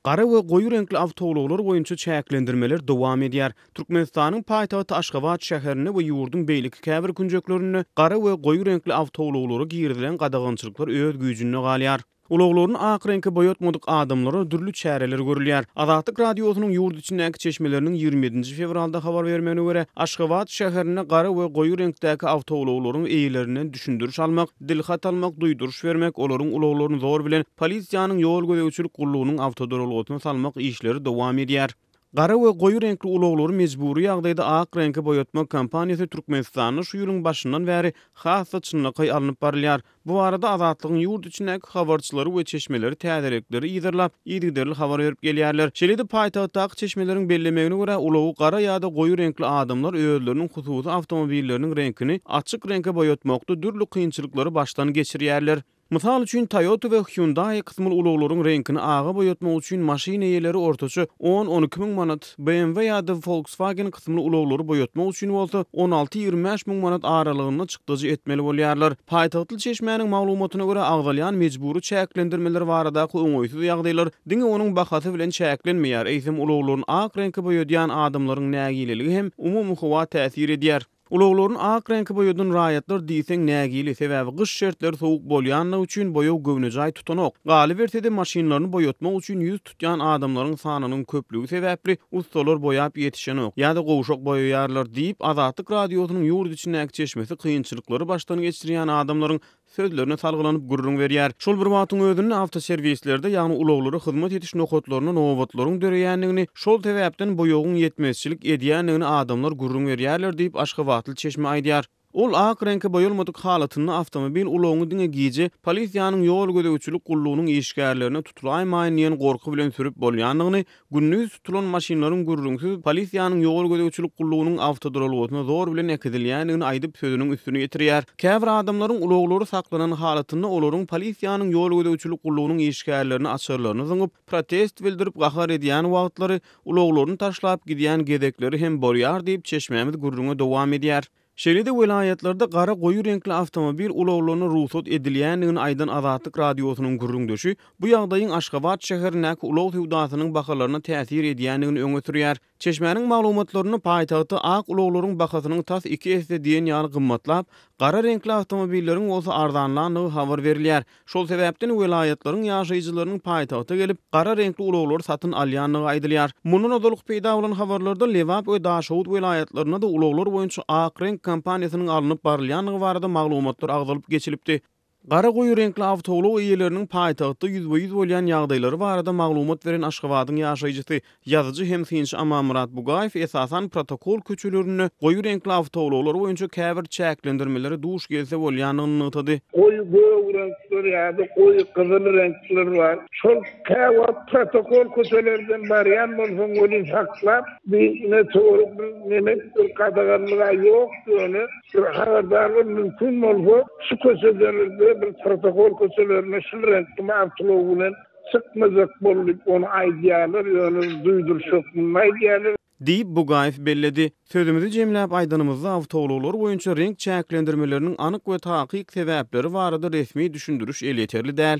Gara we goýu renkli awtowloglar boýunça çäklendirmeler dowam edýär. Türkmenistanyň paýtagty Aşgabat şäherine we ýurdun beýleki käbir künjeklerine gara we goýu renkli awtowloglary girilen gadagynçylyklar öz güýjüne galýar. Uloglaryň ak reňki boýatmadyk adamlara dürli çäreler görülýär. Azatlyk radiosynyň ýurt içindäki çeşmeleriniň 27 fevralda habar bermegine görä, Aşgabat şäherine gara we goýu reňkdäki awtowloglaryň eýilerinden düşündürüş almak, dilhat almak, duýduruş bermek, olaryň uloglaryny zor bilen polisiýanyň ýol gödäwçilik gullugynyň awtodorolgotyna salmak işleri dowam edýär. Gara we goýu renkli uloglary mejburi ýagdaýda ak reňki boýatma kampaniýasy Türkmenistanyň şu ýylyň başyndan bäri hassa çynlygy alınıp barylýar. Bu arada azatlygyň ýurt içindäki habarçylary we çeşmeleri täzerekleri ýygyrlap, ýygyderli habar berip gelýärler. Şeýle-de paýtagtdaky çeşmeleriň bellemegine görä ulogu gara ýa-da goýu renkli adamlar özleriniň hususy awtomobilleriniň renkini açyk reňke boýatmakda dürli kynçylyklary başdan geçirýärler. Mysal üçin Toyota we Hyundai kysmyl uloglaryň renkini ağa boýatmak üçin maşina eýeleri ortaça 10-12 000 manat, BMW ýa-da Volkswagen kysmyl uloglary boýatmak üçin bolsa 16-25 000 manat aralygyna çykdyjy etmeli bolýarlar. Paýtagtly çeşmäniň maglumatyna görä agdalýan mejburi çäklendirmeler baradaky öňöýsüz ýagdaýlar diňe onuň bahasy bilen çäklenmeýär. Eýsem uloglaryň ak reňki boýadýan adamlaryň nägiligi hem umumy howa täsir edýär. Uloglaryň ak reňki boýadyn raýatlar diýseň nägili sebäbi gyş şertleri sowuk bolýanlygy üçin boýaw göwnejay tutanok. Galy berse-de maşinalaryny boýatmak üçin ýüz tutýan adamlaryň sanynyň köplügi sebäpli ustalar boýap ýetişenok ýa-da gowşak boýarlar diýip Azatlyk radiosynyň ýurt içindäki çeşmesi kynçylykları başdan geçirýän adamlaryň sözlerine salgylanyp gurrun berýär. Şol bir wagtyň özünde awtoserwislerde ýagny uloglary hyzmat etiş nokatlaryna nowatlaryň döreýänligini, şol sebäpden boýagyň ýetmezçilik edýänligini adamlar gurrun berýärler diýip Aşgabatly çeşme aýdýar. Ol ak reňke boýalmadyk halatyny awtomobil ulogyny diňe giýje polisiýanyň ýol gödäwçilik gullugynyň işgärlerine tutulaýmaýan diýen gorky bilen sürüp bolýanlygyny, günnüz tutulan maşinalaryň gurrunsyz polisiýanyň ýol gödäwçilik gullugynyň awtodorolgotyna zor bilen ekidilýänligini aýdyp sözüniň üstüne ýetirýär. Käbir adamlaryň uloglary saklanan halatyny olaryň polisiýanyň ýol gödäwçilik gullugynyň işgärlerini açarlaryny zyňyp protest bildirip gahar edýän wagtlary uloglaryny taşlap gidýän gedekleri hem bolýar diýip çeşmämiz gurrunga dowam edýär. Şeýle-de welaýatlarda gara goýu renkli awtomobil uloglaryna ruhsat edilýänligini aýdan Azatlyk radiosynyň gurrundaşy bu ýagdaýyň Aşgabat şäherindäki ulog hewdasynyň bahalaryna täsir edýänligini öňe sürýär. Çeşmäniň maglumatlaryny paýtagty ak uloglaryň bahasynyň tas 2 esse diýen ýaly gymmatlap, gara renkli awtomobilleriň bolsa arzanlanlygy habar berilýär. Şol sebäpden welaýatlaryň ýaşaýjylarynyň paýtagta gelip gara renkli uloglary satyn alýanlygy aýdylýar. Mundan odalyk peýda bolan habarlarda Lewap we Daşowut welaýatlaryna da uloglar boýunça ak renk kampaniýasynyň alınıp barylýanlygy barada maglumatlar agdalyp geçilipdi. Gara goýu renkli awtolog eýeleriniň paýtagtda ýüzbe-ýüz bolýan ýagdaýlary barada maglumat beren Aşgabatyň ýaşaýjysy, ýazyjy hem synçy Amamurat Bugaýew esasan protokol köçelerini goýu renkli awtologlar boýunça käbir çäklendirmeleri duş gelse bolýanyny ýytdy. Goýu renkler ýa-da goýu gyzyl renkler bar. Şol käbir protokol köçelerinden barýan bolsaň oly saklap, bir toruk bir kadaganlyga ýok diýeni bir habardarlyk mümkin bolsa, şu köçelerde bir protokol köçelerine şol renkli awtolog bilen çykmazak bolup onu aýdýarlar, ýa-ni duýdurşok aýdýarlar diýip Bugaýew belledi. Sözümizi jemläp aýdanymyzda awtologlar boýunça renk çäklendirmeleriniň anyk we takyk sebäpleri barada resmi düşündürüş el ýeterli däl.